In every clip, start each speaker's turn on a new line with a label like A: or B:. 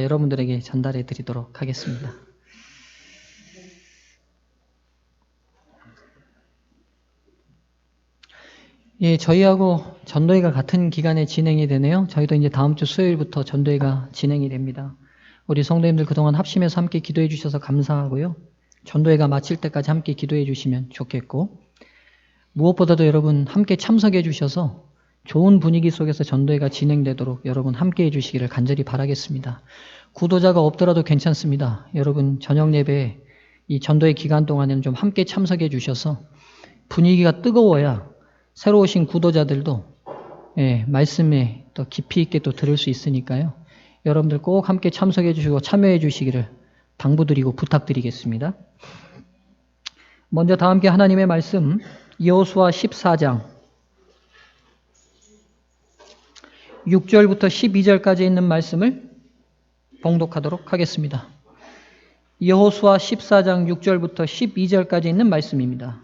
A: 여러분들에게 전달해 드리도록 하겠습니다. 예, 저희하고 전도회가 같은 기간에 진행이 되네요. 저희도 이제 다음 주 수요일부터 전도회가 진행이 됩니다. 우리 성도님들 그동안 합심해서 함께 기도해 주셔서 감사하고요. 전도회가 마칠 때까지 함께 기도해 주시면 좋겠고, 무엇보다도 여러분 함께 참석해 주셔서 좋은 분위기 속에서 전도회가 진행되도록 여러분 함께 해 주시기를 간절히 바라겠습니다. 구도자가 없더라도 괜찮습니다. 여러분 저녁 예배 이 전도회 기간 동안에는 좀 함께 참석해 주셔서 분위기가 뜨거워야 새로 오신 구도자들도 말씀에 더 깊이 있게 또 들을 수 있으니까요. 여러분들 꼭 함께 참석해 주시고 참여해 주시기를 당부드리고 부탁드리겠습니다. 먼저 다 함께 하나님의 말씀 여호수아 14장 6절부터 12절까지 있는 말씀을 봉독하도록 하겠습니다. 여호수아 14장 6절부터 12절까지 있는 말씀입니다.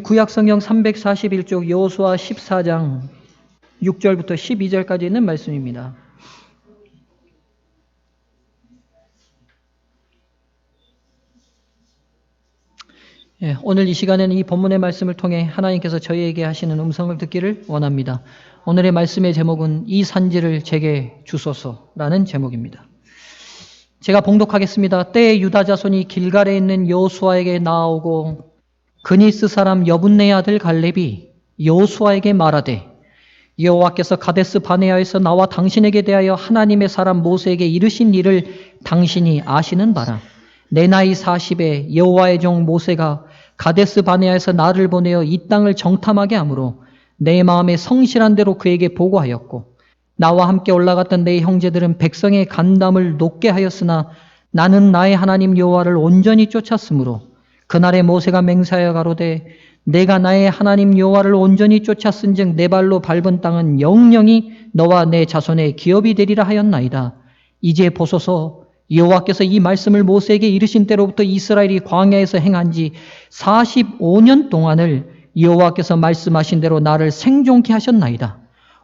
A: 구약성경 341쪽 여호수아 14장 6절부터 12절까지 있는 말씀입니다. 오늘 이 시간에는 이 본문의 말씀을 통해 하나님께서 저희에게 하시는 음성을 듣기를 원합니다. 오늘의 말씀의 제목은 이 산지를 제게 주소서라는 제목입니다. 제가 봉독하겠습니다. 때에 유다 자손이 길갈에 있는 여호수아에게 나아오고 그니스 사람 여분네 아들 갈렙이 여호수아에게 말하되 여호와께서 가데스 바네아에서 나와 당신에게 대하여 하나님의 사람 모세에게 이르신 일을 당신이 아시는 바라. 내 나이 40에 여호와의 종 모세가 가데스 바네아에서 나를 보내어 이 땅을 정탐하게 하므로 내 마음에 성실한 대로 그에게 보고하였고 나와 함께 올라갔던 내 형제들은 백성의 간담을 높게 하였으나 나는 나의 하나님 여호와를 온전히 쫓았으므로 그날에 모세가 맹세하여 가로되 내가 나의 하나님 여호와를 온전히 쫓았은즉 내 발로 밟은 땅은 영영이 너와 내 자손의 기업이 되리라 하였나이다. 이제 보소서 여호와께서 이 말씀을 모세에게 이르신 때로부터 이스라엘이 광야에서 행한 지 45년 동안을 여호와께서 말씀하신 대로 나를 생존케 하셨나이다.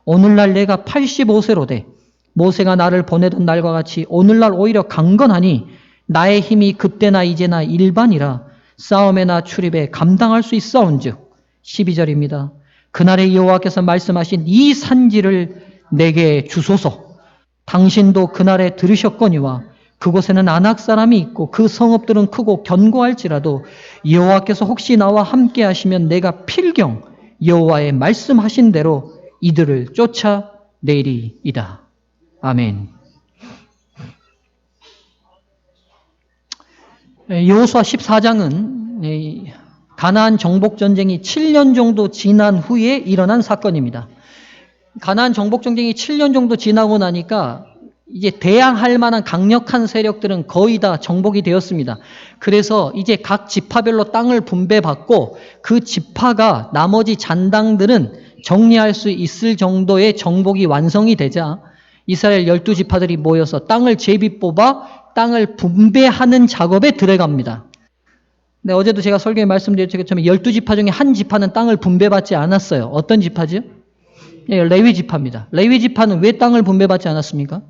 A: 오늘날 내가 85세로 돼 모세가 나를 보내던 날과 같이 오늘날 오히려 강건하니 나의 힘이 그때나 이제나 일반이라 싸움에나 출입에 감당할 수 있사온즉 12절입니다. 그날에 여호와께서 말씀하신 이 산지를 내게 주소서. 당신도 그날에 들으셨거니와 그곳에는 아낙 사람이 있고 그 성읍들은 크고 견고할지라도 여호와께서 혹시 나와 함께 하시면 내가 필경 여호와의 말씀하신 대로 이들을 쫓아내리이다. 아멘. 여호수아 14장은 가나안 정복전쟁이 7년 정도 지난 후에 일어난 사건입니다. 가나안 정복전쟁이 7년 정도 지나고 나니까 이제 대항할 만한 강력한 세력들은 거의 다 정복이 되었습니다. 그래서 이제 각 지파별로 땅을 분배받고 그 지파가 나머지 잔당들은 정리할 수 있을 정도의 정복이 완성이 되자 이스라엘 12지파들이 모여서 땅을 제비 뽑아 땅을 분배하는 작업에 들어갑니다. 근데 어제도 제가 설교에 말씀드렸던 것처럼 12지파 중에 한 지파는 땅을 분배받지 않았어요. 어떤 지파죠? 레위 지파입니다. 레위 지파는 왜 땅을 분배받지 않았습니까?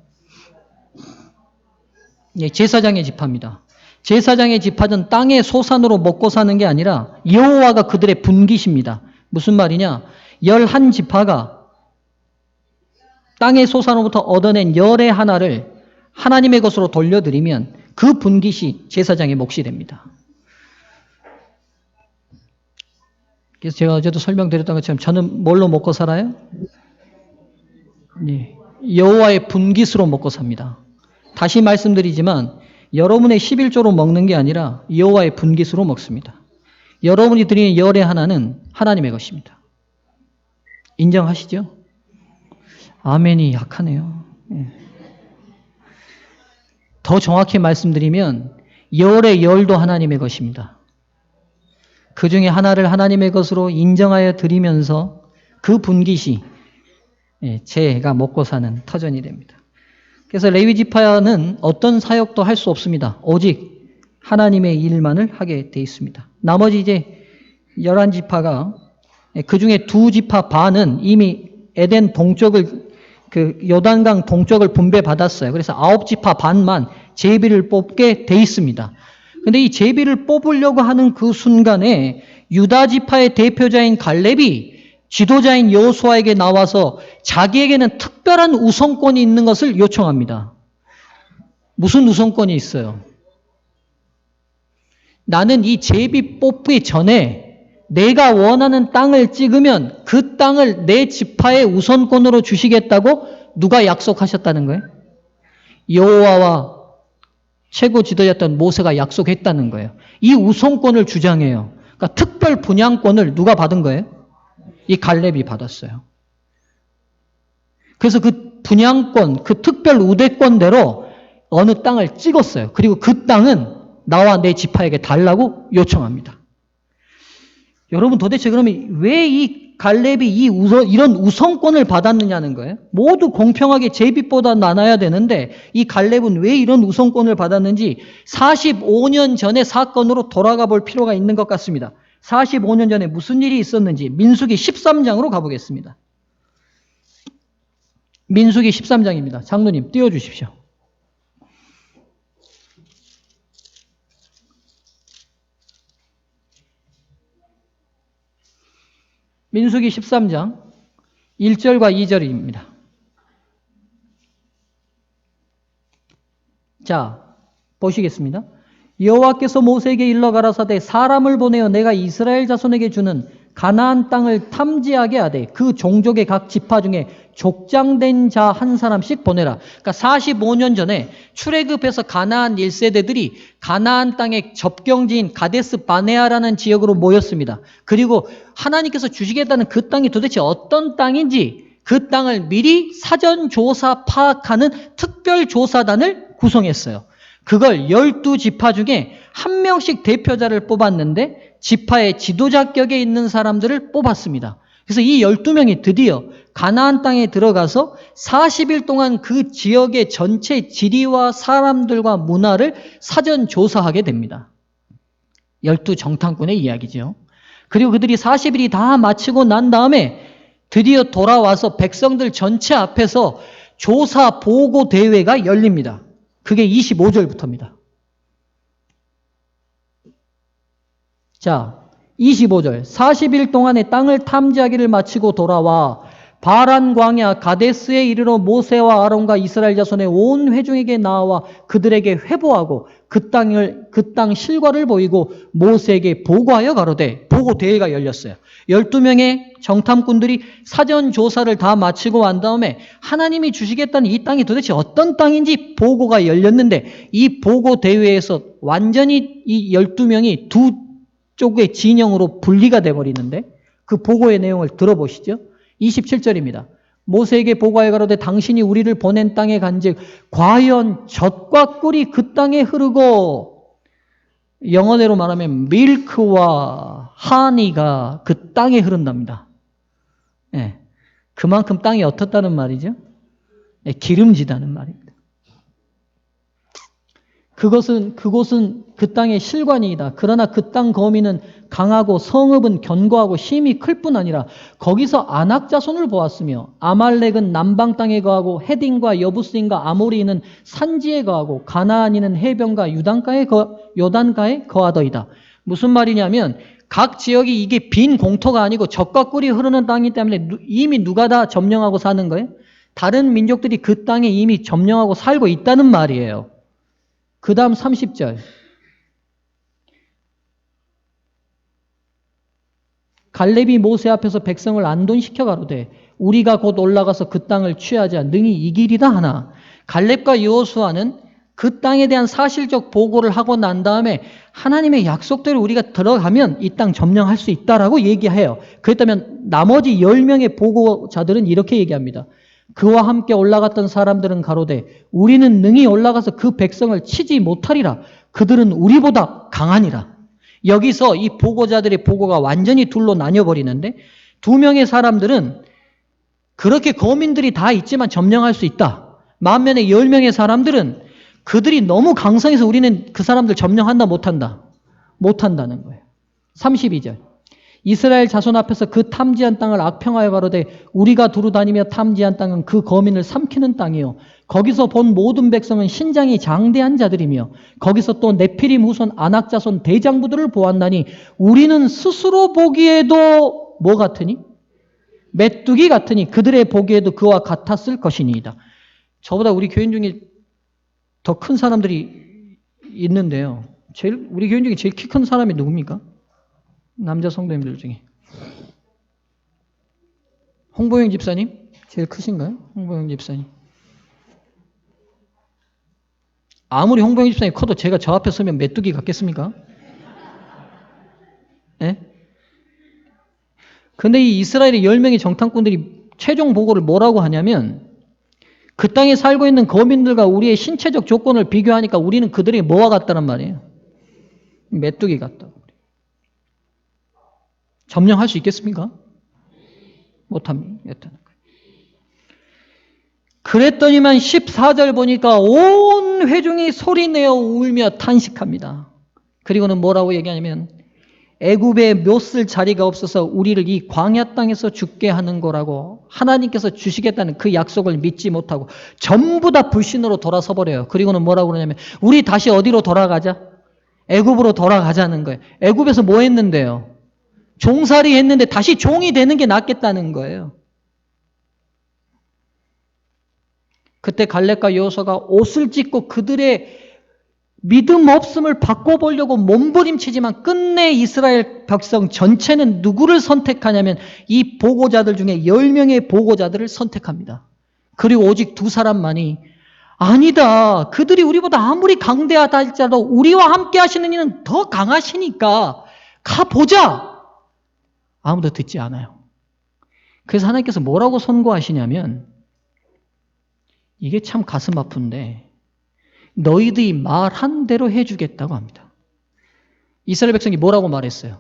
A: 제사장의 지파입니다. 제사장의 지파는 땅의 소산으로 먹고 사는 게 아니라 여호와가 그들의 분깃입니다. 무슨 말이냐? 11지파가 땅의 소산으로부터 얻어낸 열의 하나를 하나님의 것으로 돌려드리면 그 분깃이 제사장의 몫이 됩니다. 그래서 제가 어제도 설명드렸던 것처럼 저는 뭘로 먹고 살아요? 여호와의 분깃으로 먹고 삽니다. 다시 말씀드리지만 여러분의 11조로 먹는 게 아니라 여호와의 분깃으로 먹습니다. 여러분이 드리는 열의 하나는 하나님의 것입니다. 인정하시죠? 아멘이 약하네요. 더 정확히 말씀드리면 열의 열도 하나님의 것입니다. 그 중에 하나를 하나님의 것으로 인정하여 드리면서 그 분깃이 제가 먹고 사는 터전이 됩니다. 그래서 레위 지파는 어떤 사역도 할 수 없습니다. 오직 하나님의 일만을 하게 돼 있습니다. 나머지 이제 11지파가 그 중에 2지파 반은 이미 에덴 동쪽을 그 요단강 동쪽을 분배받았어요. 그래서 9지파 반만 제비를 뽑게 돼 있습니다. 근데 이 제비를 뽑으려고 하는 그 순간에 유다 지파의 대표자인 갈렙이 지도자인 여호수아에게 나와서 자기에게는 특별한 우선권이 있는 것을 요청합니다. 무슨 우선권이 있어요? 나는 이 제비 뽑기 전에 내가 원하는 땅을 찍으면 그 땅을 내 지파의 우선권으로 주시겠다고 누가 약속하셨다는 거예요? 여호와와 최고 지도자였던 모세가 약속했다는 거예요. 이 우선권을 주장해요. 그러니까 특별 분양권을 누가 받은 거예요? 이 갈렙이 받았어요. 그래서 그 분양권, 그 특별 우대권대로 어느 땅을 찍었어요. 그리고 그 땅은 나와 내 지파에게 달라고 요청합니다. 여러분 도대체 그러면 왜 이 갈렙이 이런 우선권을 받았느냐는 거예요. 모두 공평하게 제비보다 나눠야 되는데 이 갈렙은 왜 이런 우선권을 받았는지 45년 전의 사건으로 돌아가 볼 필요가 있는 것 같습니다. 45년 전에 무슨 일이 있었는지 민수기 13장으로 가보겠습니다. 민수기 13장입니다. 장로님 띄워주십시오. 민수기 13장 1절과 2절입니다. 자, 보시겠습니다. 여호와께서 모세에게 일러 가라사대 사람을 보내어 내가 이스라엘 자손에게 주는 가나안 땅을 탐지하게 하되 그 종족의 각 지파 중에 족장된 자 한 사람씩 보내라. 그러니까 45년 전에 출애굽해서 가나안 1세대들이 가나안 땅의 접경지인 가데스 바네아라는 지역으로 모였습니다. 그리고 하나님께서 주시겠다는 그 땅이 도대체 어떤 땅인지 그 땅을 미리 사전 조사 파악하는 특별조사단을 구성했어요. 그걸 12지파 중에 한 명씩 대표자를 뽑았는데 지파의 지도자격에 있는 사람들을 뽑았습니다. 그래서 이 12명이 드디어 가나안 땅에 들어가서 40일 동안 그 지역의 전체 지리와 사람들과 문화를 사전 조사하게 됩니다. 12정탐꾼의 이야기죠. 그리고 그들이 40일이 다 마치고 난 다음에 드디어 돌아와서 백성들 전체 앞에서 조사 보고 대회가 열립니다. 그게 25절부터입니다. 자, 25절. 40일 동안에 땅을 탐지하기를 마치고 돌아와 바란 광야 가데스에 이르러 모세와 아론과 이스라엘 자손의 온 회중에게 나와 그들에게 회보하고 그 땅 실과를 보이고 모세에게 보고하여 가로되 보고 대회가 열렸어요. 12명의 정탐꾼들이 사전 조사를 다 마치고 한 다음에 하나님이 주시겠다는 이 땅이 도대체 어떤 땅인지 보고가 열렸는데 이 보고 대회에서 완전히 이 12명이 두 쪽의 진영으로 분리가 돼버리는데 그 보고의 내용을 들어보시죠. 27절입니다. 모세에게 보고하여 가로되 당신이 우리를 보낸 땅에 간즉 과연 젖과 꿀이 그 땅에 흐르고 영어대로 말하면 밀크와 하니가 그 땅에 흐른답니다. 예, 그만큼 땅이 어떻다는 말이죠? 예, 기름지다는 말입니다. 그곳은 그 땅의 실관이다. 그러나 그 땅 거민은 강하고 성읍은 견고하고 힘이 클 뿐 아니라 거기서 아낙 자손을 보았으며 아말렉은 남방 땅에 거하고 헤딘과 여부스인과 아모리인은 산지에 거하고 가나안인은 해변과 요단가에 거하더이다. 무슨 말이냐면 각 지역이 이게 빈 공터가 아니고 젖과 꿀이 흐르는 땅이기 때문에 이미 누가 다 점령하고 사는 거예요? 다른 민족들이 그 땅에 이미 점령하고 살고 있다는 말이에요. 그 다음 30절. 갈렙이 모세 앞에서 백성을 안돈시켜 가로되 우리가 곧 올라가서 그 땅을 취하자 능히 이기리다 하나 갈렙과 여호수아는 그 땅에 대한 사실적 보고를 하고 난 다음에 하나님의 약속대로 우리가 들어가면 이 땅 점령할 수 있다라고 얘기해요. 그렇다면 나머지 10명의 보고자들은 이렇게 얘기합니다. 그와 함께 올라갔던 사람들은 가로되 우리는 능히 올라가서 그 백성을 치지 못하리라. 그들은 우리보다 강하니라. 여기서 이 보고자들의 보고가 완전히 둘로 나뉘어버리는데 2명의 사람들은 그렇게 거민들이 다 있지만 점령할 수 있다. 반면에 10명의 사람들은 그들이 너무 강성해서 우리는 그 사람들 점령한다 못한다. 못한다는 거예요. 32절. 이스라엘 자손 앞에서 그 탐지한 땅을 악평하여 가로되 우리가 두루 다니며 탐지한 땅은 그 거민을 삼키는 땅이요 거기서 본 모든 백성은 신장이 장대한 자들이며 거기서 또 네피림 후손 아낙 자손 대장부들을 보았나니 우리는 스스로 보기에도 뭐 같으니? 메뚜기 같으니 그들의 보기에도 그와 같았을 것이니이다. 저보다 우리 교인 중에 더 큰 사람들이 있는데요. 우리 교인 중에 제일 키 큰 사람이 누굽니까? 남자 성도님들 중에. 홍보영 집사님? 제일 크신가요? 홍보영 집사님. 아무리 홍보영 집사님 커도 제가 저 앞에 서면 메뚜기 같겠습니까? 예? 근데 이 이스라엘의 10명의 정탐꾼들이 최종 보고를 뭐라고 하냐면 그 땅에 살고 있는 거민들과 우리의 신체적 조건을 비교하니까 우리는 그들이 뭐와 같다는 말이에요. 메뚜기 같다고. 점령할 수 있겠습니까? 못합니다. 그랬더니만 14절 보니까 온 회중이 소리내어 울며 탄식합니다. 그리고는 뭐라고 얘기하냐면 애굽에 묘쓸 자리가 없어서 우리를 이 광야 땅에서 죽게 하는 거라고 하나님께서 주시겠다는 그 약속을 믿지 못하고 전부 다 불신으로 돌아서 버려요. 그리고는 뭐라고 그러냐면 우리 다시 어디로 돌아가자? 애굽으로 돌아가자는 거예요. 애굽에서 뭐 했는데요? 종살이 했는데 다시 종이 되는 게 낫겠다는 거예요. 그때 갈렙과 여호수아가 옷을 찢고 그들의 믿음 없음을 바꿔보려고 몸부림치지만 끝내 이스라엘 백성 전체는 누구를 선택하냐면 이 보고자들 중에 10명의 보고자들을 선택합니다. 그리고 오직 2사람만이 아니다. 그들이 우리보다 아무리 강대하다 할지라도 우리와 함께 하시는 이는 더 강하시니까 가보자. 아무도 듣지 않아요. 그래서 하나님께서 뭐라고 선고하시냐면 이게 참 가슴 아픈데 너희들이 말한 대로 해주겠다고 합니다. 이스라엘 백성이 뭐라고 말했어요?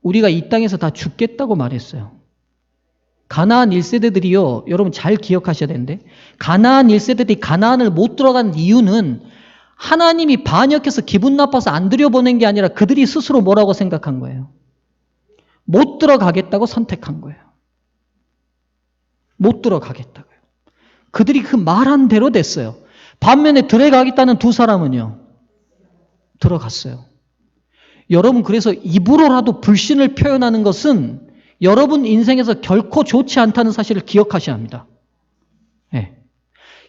A: 우리가 이 땅에서 다 죽겠다고 말했어요. 가나안 1세대들이요. 여러분 잘 기억하셔야 되는데 가나안 1세대들이 가나안을 못 들어간 이유는 하나님이 반역해서 기분 나빠서 안 들여보낸 게 아니라 그들이 스스로 뭐라고 생각한 거예요? 못 들어가겠다고 선택한 거예요. 못 들어가겠다고요. 그들이 그 말한 대로 됐어요. 반면에 들어가겠다는 2사람은요. 들어갔어요. 여러분 그래서 입으로라도 불신을 표현하는 것은 여러분 인생에서 결코 좋지 않다는 사실을 기억하셔야 합니다. 네.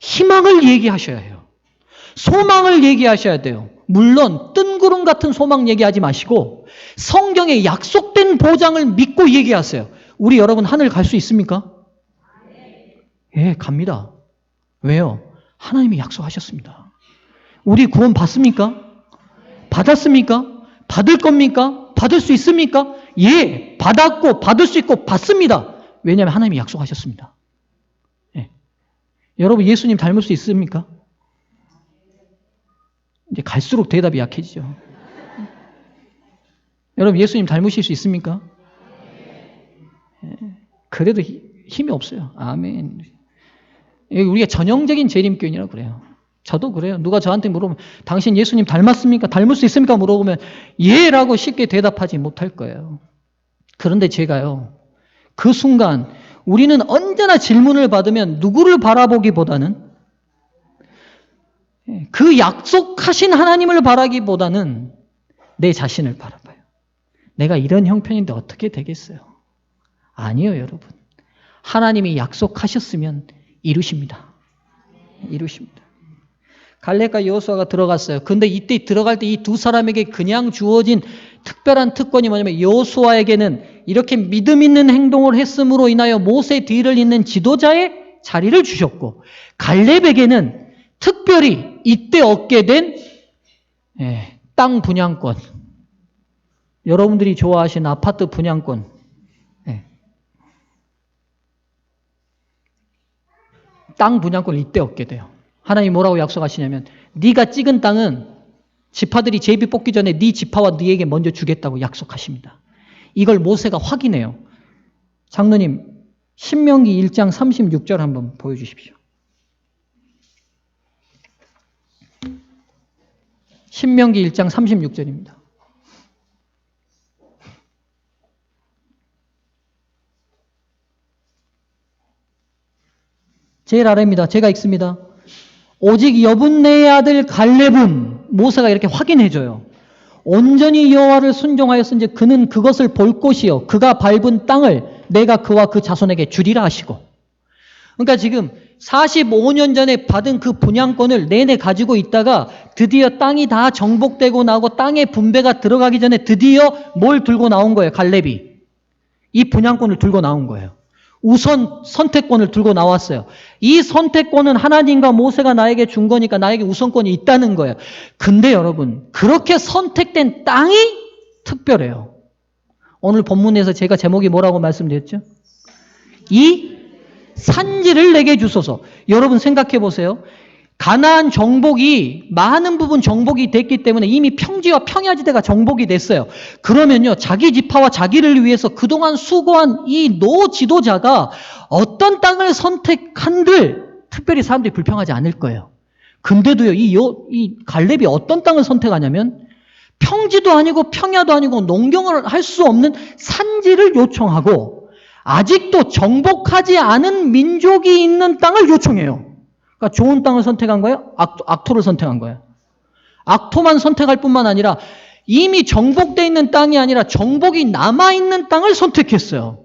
A: 희망을 얘기하셔야 해요. 소망을 얘기하셔야 돼요. 물론 뜬구름 같은 소망 얘기하지 마시고 성경에 약속된 보장을 믿고 얘기하세요. 우리 여러분 하늘 갈 수 있습니까? 예, 갑니다. 왜요? 하나님이 약속하셨습니다. 우리 구원 받습니까? 받았습니까? 받을 겁니까? 받을 수 있습니까? 예, 받았고 받을 수 있고 받습니다. 왜냐하면 하나님이 약속하셨습니다. 예. 여러분 예수님 닮을 수 있습니까? 이제 갈수록 대답이 약해지죠. 여러분 예수님 닮으실 수 있습니까? 예. 그래도 힘이 없어요. 아멘. 우리가 전형적인 재림교인이라고 그래요. 저도 그래요. 누가 저한테 물어보면 당신 예수님 닮았습니까? 닮을 수 있습니까? 물어보면 예라고 쉽게 대답하지 못할 거예요. 그런데 제가요. 그 순간 우리는 언제나 질문을 받으면 누구를 바라보기보다는 그 약속하신 하나님을 바라기보다는 내 자신을 바라봐요. 내가 이런 형편인데 어떻게 되겠어요? 아니요, 여러분. 하나님이 약속하셨으면 이루십니다. 이루십니다. 갈렙과 여호수아가 들어갔어요. 근데 이때 들어갈 때 이 2사람에게 그냥 주어진 특별한 특권이 뭐냐면 여호수아에게는 이렇게 믿음 있는 행동을 했음으로 인하여 모세 뒤를 잇는 지도자의 자리를 주셨고 갈렙에게는 특별히 이때 얻게 된 땅 분양권. 여러분들이 좋아하시는 아파트 분양권. 땅 분양권을 이때 얻게 돼요. 하나님이 뭐라고 약속하시냐면 네가 찍은 땅은 지파들이 제비 뽑기 전에 네 지파와 네에게 먼저 주겠다고 약속하십니다. 이걸 모세가 확인해요. 장로님, 신명기 1장 36절 한번 보여주십시오. 신명기 1장 36절입니다. 제일 아래입니다. 제가 읽습니다. 오직 여분네의 아들 갈렙은 모세가 이렇게 확인해줘요. 온전히 여호와를 순종하였은지 그는 그것을 볼 곳이요 그가 밟은 땅을 내가 그와 그 자손에게 주리라 하시고. 그러니까 지금 45년 전에 받은 그 분양권을 내내 가지고 있다가 드디어 땅이 다 정복되고 나고 땅의 분배가 들어가기 전에 드디어 뭘 들고 나온 거예요. 갈렙이. 이 분양권을 들고 나온 거예요. 우선 선택권을 들고 나왔어요. 이 선택권은 하나님과 모세가 나에게 준 거니까 나에게 우선권이 있다는 거예요. 근데 여러분, 그렇게 선택된 땅이 특별해요. 오늘 본문에서 제가 제목이 뭐라고 말씀드렸죠? 이 산지를 내게 주소서. 여러분 생각해 보세요. 가나안 정복이 많은 부분 정복이 됐기 때문에 이미 평지와 평야지대가 정복이 됐어요. 그러면요, 자기 지파와 자기를 위해서 그동안 수고한 이 노 지도자가 어떤 땅을 선택한들 특별히 사람들이 불평하지 않을 거예요. 근데도요, 이 갈렙이 어떤 땅을 선택하냐면 평지도 아니고 평야도 아니고 농경을 할 수 없는 산지를 요청하고 아직도 정복하지 않은 민족이 있는 땅을 요청해요. 그러니까 좋은 땅을 선택한 거예요? 악토를 선택한 거예요. 악토만 선택할 뿐만 아니라 이미 정복되어 있는 땅이 아니라 정복이 남아있는 땅을 선택했어요.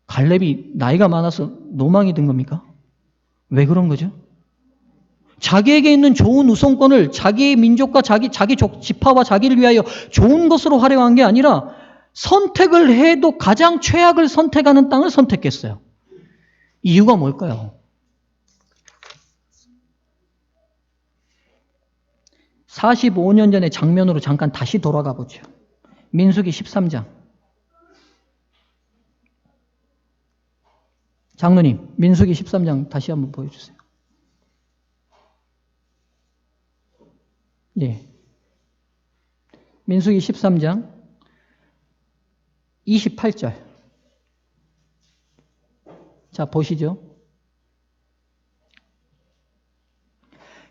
A: 갈렙이 나이가 많아서 노망이 든 겁니까? 왜 그런 거죠? 자기에게 있는 좋은 우선권을 자기의 민족과 자기 지파와 자기를 위하여 좋은 것으로 활용한 게 아니라 선택을 해도 가장 최악을 선택하는 땅을 선택했어요. 이유가 뭘까요? 45년 전의 장면으로 잠깐 다시 돌아가 보죠. 민수기 13장. 장로님, 민수기 13장 다시 한번 보여주세요. 네. 민수기 13장 28절. 자, 보시죠.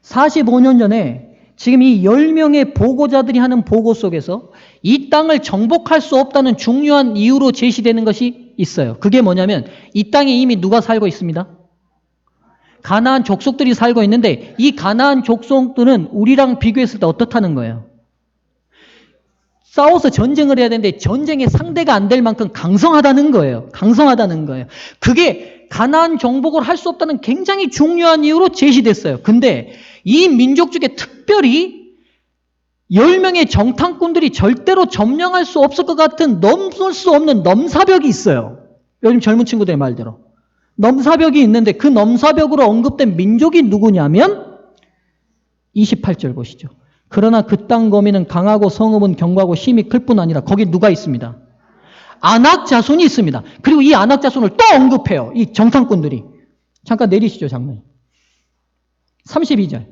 A: 45년 전에 지금 이 10명의 보고자들이 하는 보고 속에서 이 땅을 정복할 수 없다는 중요한 이유로 제시되는 것이 있어요. 그게 뭐냐면 이 땅에 이미 누가 살고 있습니다? 가나안 족속들이 살고 있는데 이 가나안 족속들은 우리랑 비교했을 때 어떻다는 거예요? 싸워서 전쟁을 해야 되는데 전쟁의 상대가 안 될 만큼 강성하다는 거예요. 강성하다는 거예요. 그게 가나안 정복을 할 수 없다는 굉장히 중요한 이유로 제시됐어요. 근데 이 민족 중에 특별히 10명의 정탐꾼들이 절대로 점령할 수 없을 것 같은 넘을 수 없는 넘사벽이 있어요. 요즘 젊은 친구들의 말대로. 넘사벽이 있는데 그 넘사벽으로 언급된 민족이 누구냐면 28절 보시죠. 그러나 그 땅 거민은 강하고 성읍은 견고하고 힘이 클 뿐 아니라 거기 누가 있습니다? 아낙 자손이 있습니다. 그리고 이 아낙 자손을 또 언급해요. 이 정탐꾼들이. 잠깐 내리시죠, 장로님. 32절.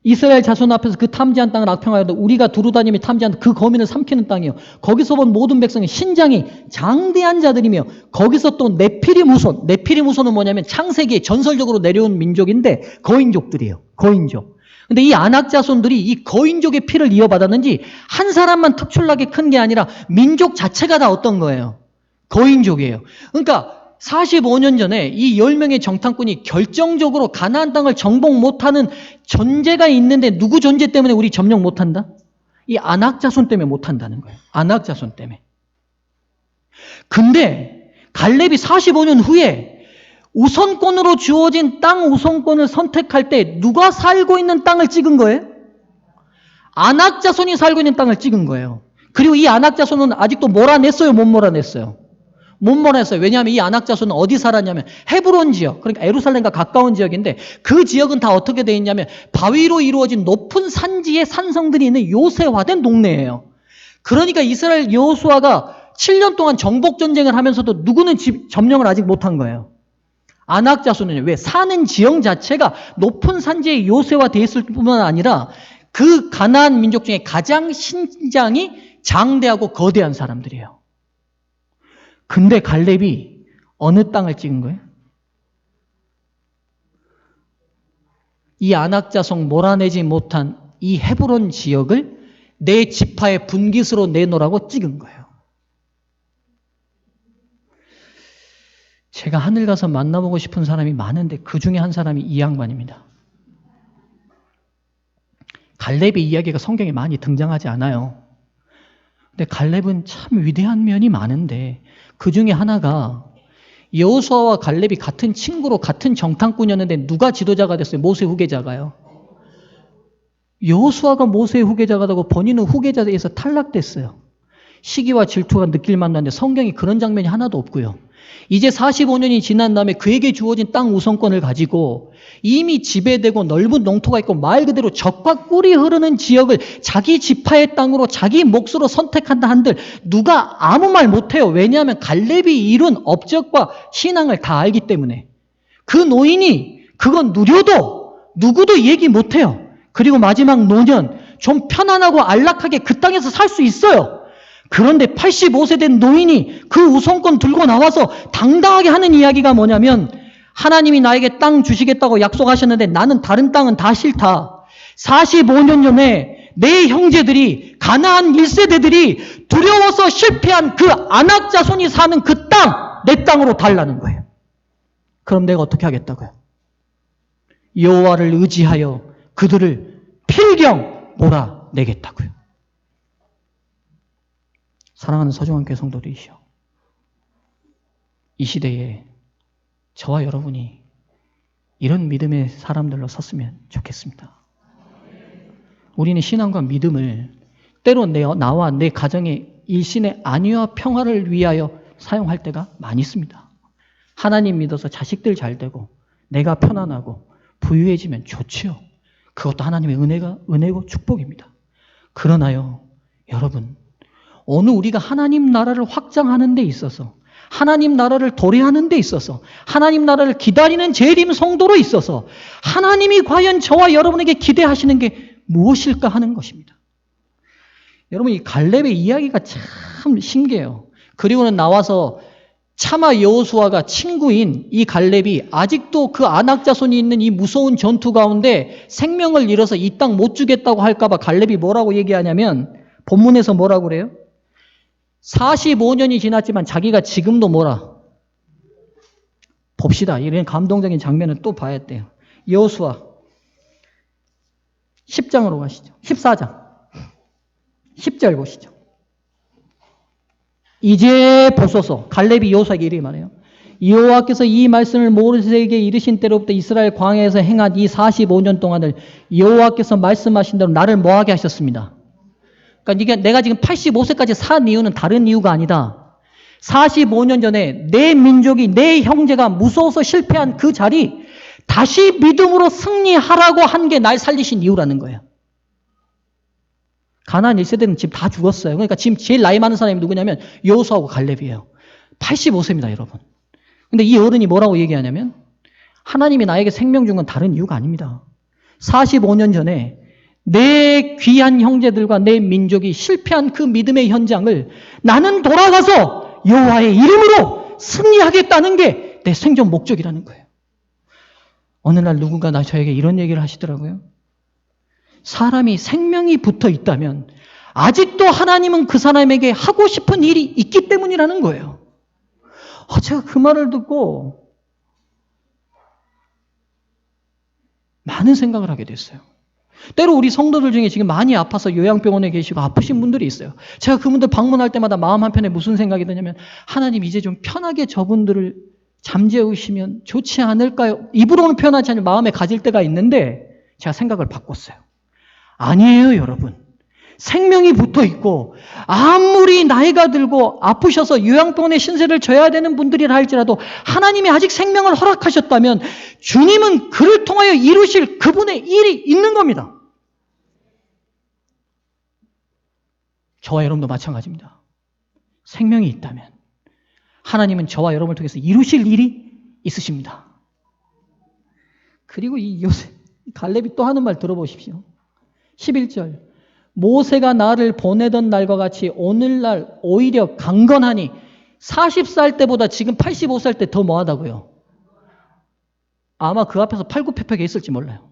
A: 이스라엘 자손 앞에서 그 탐지한 땅을 악평하여도 우리가 두루다니며 탐지한 그 거민을 삼키는 땅이요. 거기서 본 모든 백성이 신장이 장대한 자들이며 거기서 또 네피림 후손은 뭐냐면 창세기에 전설적으로 내려온 민족인데 거인족들이에요. 거인족. 근데 이 아낙 자손들이 이 거인족의 피를 이어받았는지 한 사람만 특출나게 큰 게 아니라 민족 자체가 다 어떤 거예요? 거인족이에요. 그러니까 45년 전에 이 10명의 정탐꾼이 결정적으로 가나안 땅을 정복 못하는 전제가 있는데 누구 존재 때문에 우리 점령 못한다? 이 아낙 자손 때문에 못한다는 거예요. 아낙 자손 때문에. 근데 갈렙이 45년 후에 우선권으로 주어진 땅 우선권을 선택할 때 누가 살고 있는 땅을 찍은 거예요? 아낙 자손이 살고 있는 땅을 찍은 거예요. 그리고 이 아낙 자손은 아직도 몰아냈어요? 못 몰아냈어요? 못 몰아냈어요. 왜냐하면 이 아낙 자손은 어디 살았냐면 헤브론 지역, 그러니까 예루살렘과 가까운 지역인데 그 지역은 다 어떻게 되어 있냐면 바위로 이루어진 높은 산지에 산성들이 있는 요새화된 동네예요. 그러니까 이스라엘 여호수아가 7년 동안 정복 전쟁을 하면서도 누구는 점령을 아직 못한 거예요. 아낙 자손은요. 왜? 사는 지형 자체가 높은 산지에 요새화되어 있을 뿐만 아니라 그 가나안 민족 중에 가장 신장이 장대하고 거대한 사람들이에요. 근데 갈렙이 어느 땅을 찍은 거예요? 이 안악자손 몰아내지 못한 이 헤브론 지역을 내 지파의 분깃으로 내놓으라고 찍은 거예요. 제가 하늘 가서 만나보고 싶은 사람이 많은데 그 중에 한 사람이 이 양반입니다. 갈렙의 이야기가 성경에 많이 등장하지 않아요. 근데 갈렙은 참 위대한 면이 많은데 그 중에 하나가 여호수아와 갈렙이 같은 친구로 같은 정탐꾼이었는데 누가 지도자가 됐어요? 모세 후계자가요. 여호수아가 모세의 후계자가 되고 본인은 후계자에서 탈락됐어요. 시기와 질투가 느낄 만한데 성경이 그런 장면이 하나도 없고요. 이제 45년이 지난 다음에 그에게 주어진 땅 우선권을 가지고 이미 지배되고 넓은 농토가 있고 말 그대로 젖과 꿀이 흐르는 지역을 자기 지파의 땅으로 자기 몫으로 선택한다 한들 누가 아무 말 못해요. 왜냐하면 갈렙이 이룬 업적과 신앙을 다 알기 때문에. 그 노인이 그건 누려도 누구도 얘기 못해요. 그리고 마지막 노년 좀 편안하고 안락하게 그 땅에서 살 수 있어요. 그런데 85세 된 노인이 그 우선권 들고 나와서 당당하게 하는 이야기가 뭐냐면 하나님이 나에게 땅 주시겠다고 약속하셨는데 나는 다른 땅은 다 싫다. 45년 전에 내 형제들이 가나안 1세대들이 두려워서 실패한 그 안악 자손이 사는 그 땅, 내 땅으로 달라는 거예요. 그럼 내가 어떻게 하겠다고요? 여호와를 의지하여 그들을 필경 몰아내겠다고요. 사랑하는 소중한 교회 성도들이시여, 이 시대에 저와 여러분이 이런 믿음의 사람들로 섰으면 좋겠습니다. 우리는 신앙과 믿음을 때로 나와 내 가정의 일신의 안위와 평화를 위하여 사용할 때가 많이 있습니다. 하나님 믿어서 자식들 잘 되고 내가 편안하고 부유해지면 좋지요. 그것도 하나님의 은혜고 축복입니다. 그러나요, 여러분, 오늘 우리가 하나님 나라를 확장하는 데 있어서, 하나님 나라를 도래하는 데 있어서, 하나님 나라를 기다리는 재림 성도로 있어서 하나님이 과연 저와 여러분에게 기대하시는 게 무엇일까 하는 것입니다. 여러분, 이 갈렙의 이야기가 참 신기해요. 그리고는 나와서 차마 여호수아가 친구인 이 갈렙이 아직도 그 안악 자손이 있는 이 무서운 전투 가운데 생명을 잃어서 이 땅 못 주겠다고 할까봐 갈렙이 뭐라고 얘기하냐면 본문에서 뭐라고 그래요? 45년이 지났지만 자기가 지금도 뭐라? 봅시다. 이런 감동적인 장면을 또 봐야 돼요. 여호수아 10장으로 가시죠. 14장 10절 보시죠. 이제 보소서. 갈렙이 여호수아에게 이렇게 말해요. 여호와께서 이 말씀을 모세에게 이르신 때로부터 이스라엘 광야에서 행한 이 45년 동안을 여호와께서 말씀하신 대로 나를 뭐하게 하셨습니다. 그러니까 이게 내가 지금 85세까지 산 이유는 다른 이유가 아니다. 45년 전에 내 민족이, 내 형제가 무서워서 실패한 그 자리 다시 믿음으로 승리하라고 한 게 날 살리신 이유라는 거예요. 가나안 1세대는 지금 다 죽었어요. 그러니까 지금 제일 나이 많은 사람이 누구냐면 여호수아하고 갈렙이에요. 85세입니다, 여러분. 근데 이 어른이 뭐라고 얘기하냐면 하나님이 나에게 생명 준 건 다른 이유가 아닙니다. 45년 전에 내 귀한 형제들과 내 민족이 실패한 그 믿음의 현장을 나는 돌아가서 여호와의 이름으로 승리하겠다는 게 내 생존 목적이라는 거예요. 어느 날 누군가 저에게 이런 얘기를 하시더라고요. 사람이 생명이 붙어 있다면 아직도 하나님은 그 사람에게 하고 싶은 일이 있기 때문이라는 거예요. 제가 그 말을 듣고 많은 생각을 하게 됐어요. 때로 우리 성도들 중에 지금 많이 아파서 요양병원에 계시고 아프신 분들이 있어요. 제가 그분들 방문할 때마다 마음 한편에 무슨 생각이 드냐면 하나님 이제 좀 편하게 저분들을 잠재우시면 좋지 않을까요? 입으로는 표현하지 않으면 마음에 가질 때가 있는데 제가 생각을 바꿨어요. 아니에요, 여러분. 생명이 붙어 있고 아무리 나이가 들고 아프셔서 요양병원에 신세를 져야 되는 분들이라 할지라도 하나님이 아직 생명을 허락하셨다면 주님은 그를 통하여 이루실 그분의 일이 있는 겁니다. 저와 여러분도 마찬가지입니다. 생명이 있다면 하나님은 저와 여러분을 통해서 이루실 일이 있으십니다. 그리고 이 갈렙이 또 하는 말 들어보십시오. 11절. 모세가 나를 보내던 날과 같이 오늘날 오히려 강건하니 40살 때보다 지금 85살 때 더 뭐하다고요? 아마 그 앞에서 팔굽혀펴기 있을지 몰라요.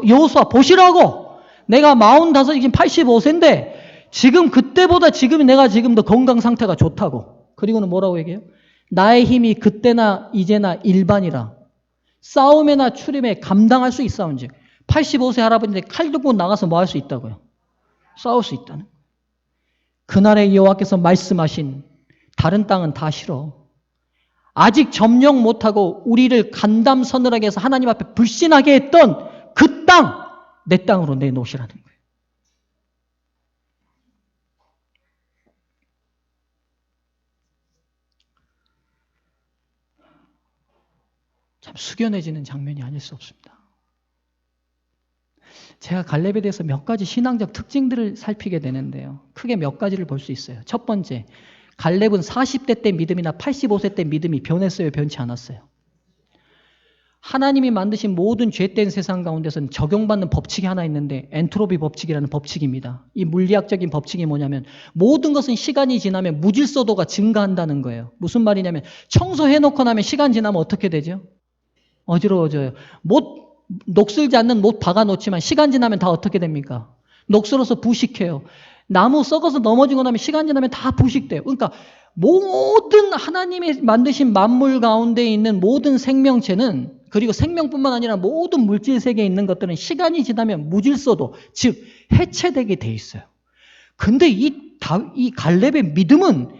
A: 여호수아 보시라고. 내가 45, 지금 85세인데 지금 그때보다 지금 내가 지금 더 건강 상태가 좋다고. 그리고는 뭐라고 얘기해요? 나의 힘이 그때나 이제나 일반이라. 싸움에나 추림에 감당할 수 있사온즉 85세 할아버지인데 칼 들고 나가서 뭐 할 수 있다고요? 싸울 수 있다는. 그날에 여호와께서 말씀하신 다른 땅은 다 싫어. 아직 점령 못하고 우리를 간담 서늘하게 해서 하나님 앞에 불신하게 했던 그 땅, 내 땅으로 내놓으시라는 거예요. 참 숙연해지는 장면이 아닐 수 없습니다. 제가 갈렙에 대해서 몇 가지 신앙적 특징들을 살피게 되는데요. 크게 몇 가지를 볼 수 있어요. 첫 번째, 갈렙은 40대 때 믿음이나 85세 때 믿음이 변했어요, 변치 않았어요? 하나님이 만드신 모든 죄된 세상 가운데서는 적용받는 법칙이 하나 있는데 엔트로피 법칙이라는 법칙입니다. 이 물리학적인 법칙이 뭐냐면 모든 것은 시간이 지나면 무질서도가 증가한다는 거예요. 무슨 말이냐면 청소해놓고 나면 시간 지나면 어떻게 되죠? 어지러워져요. 녹슬지 않는 못 박아놓지만 시간 지나면 다 어떻게 됩니까? 녹슬어서 부식해요. 나무 썩어서 넘어지고 나면 시간 지나면 다 부식돼요. 그러니까 모든 하나님이 만드신 만물 가운데 있는 모든 생명체는, 그리고 생명뿐만 아니라 모든 물질 세계에 있는 것들은 시간이 지나면 무질서도, 즉 해체되게 돼 있어요. 근데 이 갈렙의 믿음은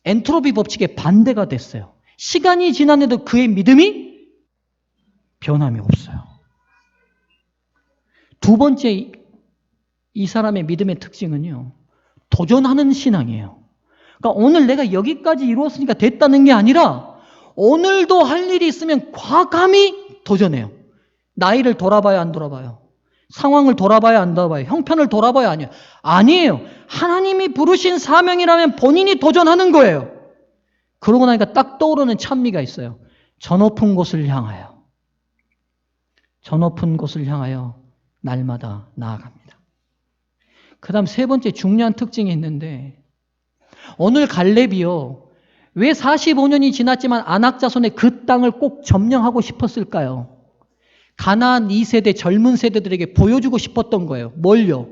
A: 엔트로피 법칙에 반대가 됐어요. 시간이 지났는데도 그의 믿음이 변함이 없어요. 두 번째, 이 사람의 믿음의 특징은요, 도전하는 신앙이에요. 그러니까 오늘 내가 여기까지 이루었으니까 됐다는 게 아니라 오늘도 할 일이 있으면 과감히 도전해요. 나이를 돌아봐야 안 돌아봐요. 상황을 돌아봐야 안 돌아봐요. 형편을 돌아봐야 아니에요. 하나님이 부르신 사명이라면 본인이 도전하는 거예요. 그러고 나니까 딱 떠오르는 찬미가 있어요. 저 높은 곳을 향하여, 저 높은 곳을 향하여 날마다 나아갑니다. 그 다음 세 번째 중요한 특징이 있는데, 오늘 갈렙이요, 왜 45년이 지났지만 아낙 자손의 그 땅을 꼭 점령하고 싶었을까요? 가나안 2세대 젊은 세대들에게 보여주고 싶었던 거예요. 뭘요?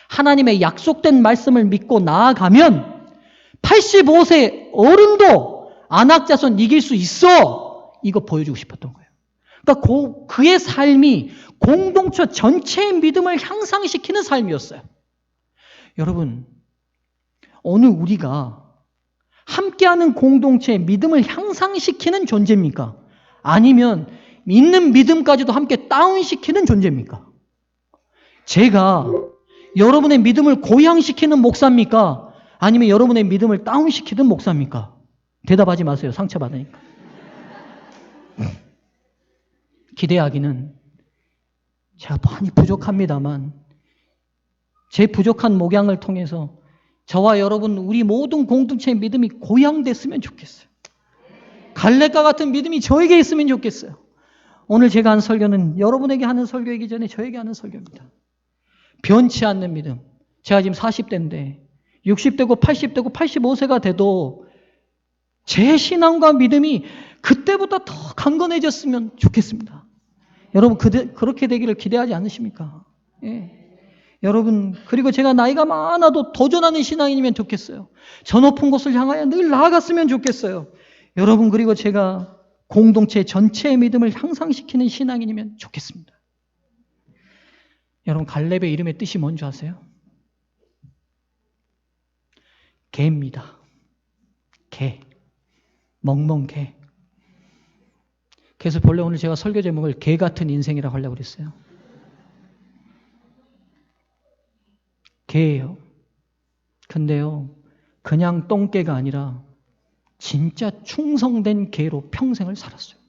A: 하나님의 약속된 말씀을 믿고 나아가면 85세 어른도 아낙 자손 이길 수 있어. 이거 보여주고 싶었던 거예요. 그러니까 그의 삶이 공동체 전체의 믿음을 향상시키는 삶이었어요. 여러분, 오늘 우리가 함께하는 공동체의 믿음을 향상시키는 존재입니까? 아니면 있는 믿음까지도 함께 다운시키는 존재입니까? 제가 여러분의 믿음을 고양시키는 목사입니까? 아니면 여러분의 믿음을 다운시키는 목사입니까? 대답하지 마세요. 상처받으니까. 기대하기는 제가 많이 부족합니다만 제 부족한 목양을 통해서 저와 여러분 우리 모든 공동체의 믿음이 고양됐으면 좋겠어요. 갈렙과 같은 믿음이 저에게 있으면 좋겠어요. 오늘 제가 한 설교는 여러분에게 하는 설교이기 전에 저에게 하는 설교입니다. 변치 않는 믿음. 제가 지금 40대인데 60대고 80대고 85세가 돼도 제 신앙과 믿음이 그때보다 더 강건해졌으면 좋겠습니다. 여러분 그렇게 되기를 기대하지 않으십니까? 예. 여러분, 그리고 제가 나이가 많아도 도전하는 신앙인이면 좋겠어요. 저 높은 곳을 향하여 늘 나아갔으면 좋겠어요. 여러분, 그리고 제가 공동체 전체의 믿음을 향상시키는 신앙인이면 좋겠습니다. 여러분, 갈렙의 이름의 뜻이 뭔지 아세요? 개입니다. 개. 멍멍개. 그래서 본래 오늘 제가 설교 제목을 개 같은 인생이라고 하려고 그랬어요. 개예요. 근데요, 그냥 똥개가 아니라 진짜 충성된 개로 평생을 살았어요.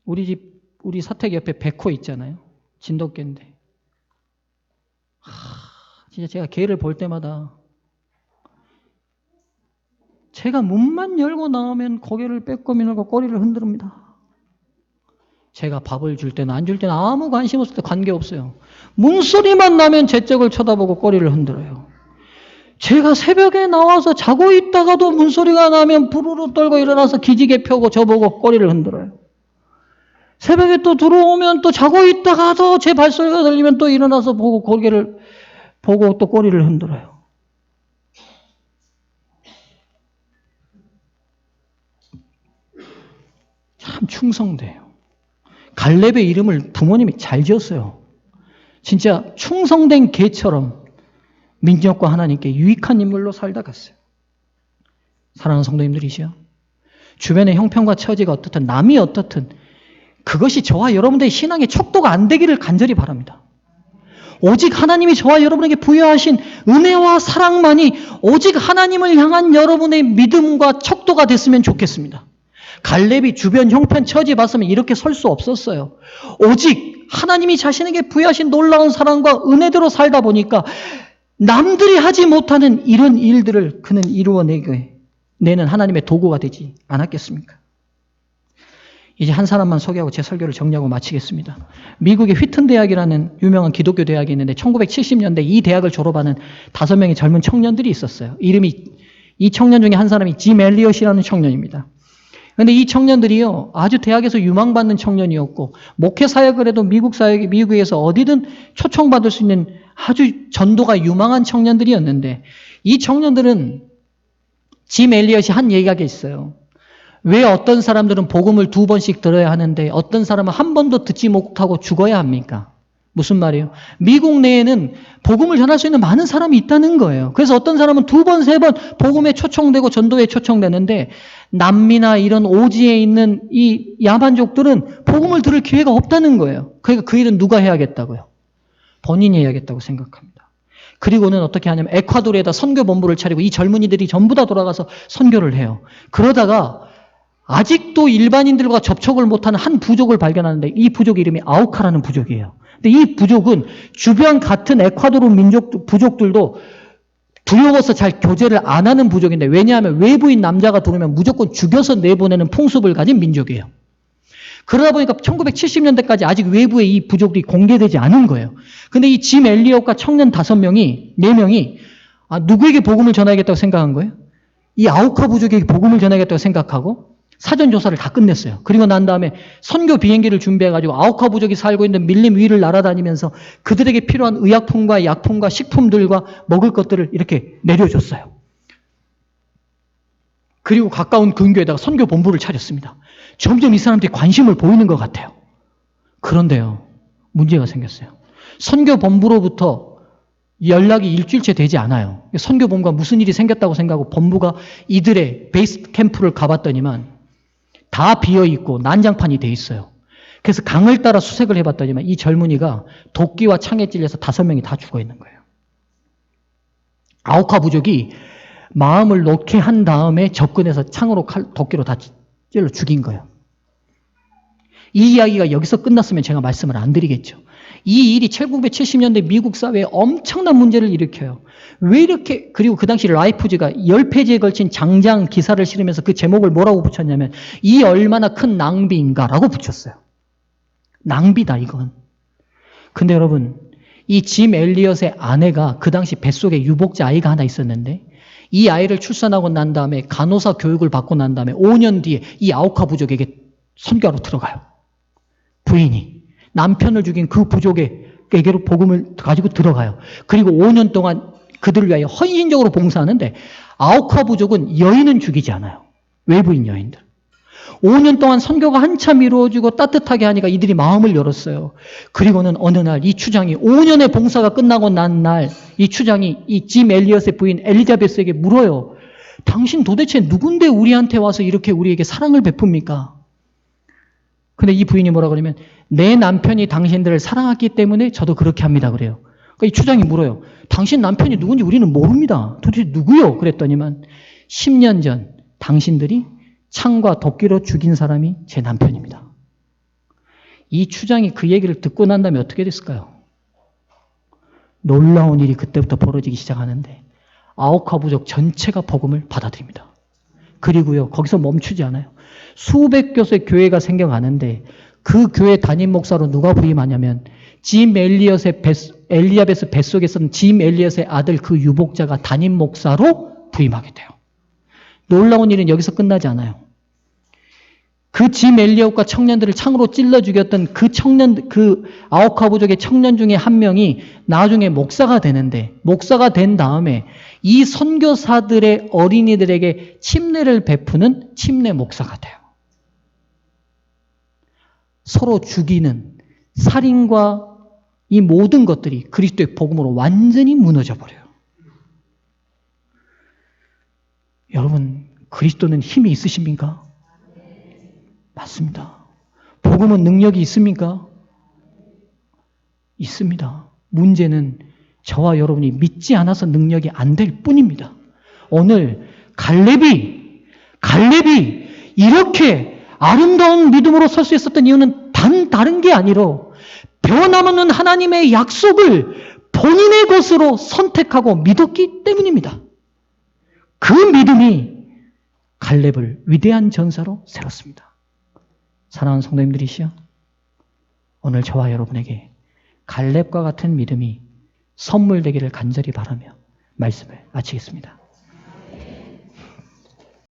A: 우리 사택 옆에 백호 있잖아요. 진돗개인데. 진짜 제가 개를 볼 때마다 제가 문만 열고 나오면 고개를 빼꼼히 들고 꼬리를 흔듭니다. 제가 밥을 줄 때는 안 줄 때는 아무 관심 없을 때 관계없어요. 문소리만 나면 제 쪽을 쳐다보고 꼬리를 흔들어요. 제가 새벽에 나와서 자고 있다가도 문소리가 나면 부르르 떨고 일어나서 기지개 펴고 저보고 꼬리를 흔들어요. 새벽에 또 들어오면 또 자고 있다가도 제 발소리가 들리면 또 일어나서 보고 고개를 보고 또 꼬리를 흔들어요. 참 충성돼요. 갈렙의 이름을 부모님이 잘 지었어요. 진짜 충성된 개처럼 민족과 하나님께 유익한 인물로 살다 갔어요. 사랑하는 성도님들이시여, 주변의 형편과 처지가 어떻든 남이 어떻든 그것이 저와 여러분들의 신앙의 척도가 안 되기를 간절히 바랍니다. 오직 하나님이 저와 여러분에게 부여하신 은혜와 사랑만이 오직 하나님을 향한 여러분의 믿음과 척도가 됐으면 좋겠습니다. 갈렙이 주변 형편 처지 봤으면 이렇게 설 수 없었어요. 오직 하나님이 자신에게 부여하신 놀라운 사랑과 은혜대로 살다 보니까 남들이 하지 못하는 이런 일들을 그는 이루어내는 하나님의 도구가 되지 않았겠습니까? 이제 한 사람만 소개하고 제 설교를 정리하고 마치겠습니다. 미국의 휘튼 대학이라는 유명한 기독교 대학이 있는데 1970년대 이 대학을 졸업하는 5명의 젊은 청년들이 있었어요. 이 청년 중에 한 사람이 짐 엘리엇이라는 청년입니다. 그런데 이 청년들이요, 아주 대학에서 유망받는 청년이었고, 목회 사역을 해도 미국에서 어디든 초청받을 수 있는 아주 전도가 유망한 청년들이었는데, 이 청년들은 짐 엘리엇이 한 얘기가 있어요. 왜 어떤 사람들은 복음을 2번씩 들어야 하는데 어떤 사람은 한 번도 듣지 못하고 죽어야 합니까? 무슨 말이에요? 미국 내에는 복음을 전할 수 있는 많은 사람이 있다는 거예요. 그래서 어떤 사람은 2번, 3번 복음에 초청되고 전도에 초청되는데 남미나 이런 오지에 있는 이 야만족들은 복음을 들을 기회가 없다는 거예요. 그러니까 그 일은 누가 해야겠다고요? 본인이 해야겠다고 생각합니다. 그리고는 어떻게 하냐면 에콰도르에다 선교본부를 차리고 이 젊은이들이 전부 다 돌아가서 선교를 해요. 그러다가 아직도 일반인들과 접촉을 못하는 한 부족을 발견하는데 이 부족 이름이 아우카라는 부족이에요. 근데 이 부족은 주변 같은 에콰도르 부족들도 두려워서 잘 교제를 안 하는 부족인데 왜냐하면 외부인 남자가 들어오면 무조건 죽여서 내보내는 풍습을 가진 민족이에요. 그러다 보니까 1970년대까지 아직 외부의 이 부족들이 공개되지 않은 거예요. 근데 이 짐 엘리엇과 청년 4명이 누구에게 복음을 전하겠다고 생각한 거예요? 이 아우카 부족에게 복음을 전하겠다고 생각하고 사전 조사를 다 끝냈어요. 그리고 난 다음에 선교 비행기를 준비해가지고 아우카 부족이 살고 있는 밀림 위를 날아다니면서 그들에게 필요한 의약품과 약품과 식품들과 먹을 것들을 이렇게 내려줬어요. 그리고 가까운 근교에다가 선교 본부를 차렸습니다. 점점 이 사람들이 관심을 보이는 것 같아요. 그런데요, 문제가 생겼어요. 선교 본부로부터 연락이 일주일째 되지 않아요. 선교 본부가 무슨 일이 생겼다고 생각하고 본부가 이들의 베이스 캠프를 가봤더니만 다 비어있고 난장판이 돼 있어요. 그래서 강을 따라 수색을 해봤더니만 이 젊은이가 도끼와 창에 찔려서 5명이 다 죽어 있는 거예요. 아우카 부족이 마음을 놓게 한 다음에 접근해서 창으로 도끼로 다 찔러 죽인 거예요. 이 이야기가 여기서 끝났으면 제가 말씀을 안 드리겠죠. 이 일이 1970년대 미국 사회에 엄청난 문제를 일으켜요. 왜 이렇게, 그리고 그 당시 라이프지가 10페이지에 걸친 장장 기사를 실으면서 그 제목을 뭐라고 붙였냐면 이 얼마나 큰 낭비인가라고 붙였어요. 낭비다 이건. 근데 여러분, 이 짐 엘리엇의 아내가 그 당시 뱃속에 유복자 아이가 하나 있었는데 이 아이를 출산하고 난 다음에 간호사 교육을 받고 난 다음에 5년 뒤에 이 아우카 부족에게 선교하러 들어가요. 부인이. 남편을 죽인 그 부족에게로 복음을 가지고 들어가요. 그리고 5년 동안 그들을 위하여 헌신적으로 봉사하는데 아우카 부족은 여인은 죽이지 않아요. 외부인 여인들. 5년 동안 선교가 한참 이루어지고 따뜻하게 하니까 이들이 마음을 열었어요. 그리고는 어느 날 이 추장이 5년의 봉사가 끝나고 난 날 이 추장이 이 짐 엘리엇의 부인 엘리자베스에게 물어요. 당신 도대체 누군데 우리한테 와서 이렇게 우리에게 사랑을 베풉니까? 근데 이 부인이 뭐라 그러면 내 남편이 당신들을 사랑했기 때문에 저도 그렇게 합니다 그래요. 그러니까 이 추장이 물어요. 당신 남편이 누군지 우리는 모릅니다. 도대체 누구요? 그랬더니만 10년 전 당신들이 창과 도끼로 죽인 사람이 제 남편입니다. 이 추장이 그 얘기를 듣고 난 다음에 어떻게 됐을까요? 놀라운 일이 그때부터 벌어지기 시작하는데 아우카 부족 전체가 복음을 받아들입니다. 그리고요, 거기서 멈추지 않아요. 수백 교수의 교회가 생겨가는데
B: 그 교회 담임 목사로 누가 부임하냐면 짐 엘리야벳의 뱃속에 있었던 짐 엘리엇의 아들 그 유복자가 담임 목사로 부임하게 돼요. 놀라운 일은 여기서 끝나지 않아요. 그 짐 엘리엇과 청년들을 창으로 찔러 죽였던 그 아호카부족의 청년 중에 한 명이 나중에 목사가 되는데, 목사가 된 다음에 이 선교사들의 어린이들에게 침례를 베푸는 침례 목사가 돼요. 서로 죽이는 살인과 이 모든 것들이 그리스도의 복음으로 완전히 무너져 버려요. 여러분, 그리스도는 힘이 있으십니까? 맞습니다. 복음은 능력이 있습니까? 있습니다. 문제는 저와 여러분이 믿지 않아서 능력이 안 될 뿐입니다. 오늘 갈렙이 이렇게 아름다운 믿음으로 설 수 있었던 이유는 다른 게 아니라 변함없는 하나님의 약속을 본인의 것으로 선택하고 믿었기 때문입니다. 그 믿음이 갈렙을 위대한 전사로 세웠습니다. 사랑하는 성도님들이시여, 오늘 저와 여러분에게 갈렙과 같은 믿음이 선물되기를 간절히 바라며 말씀을 마치겠습니다.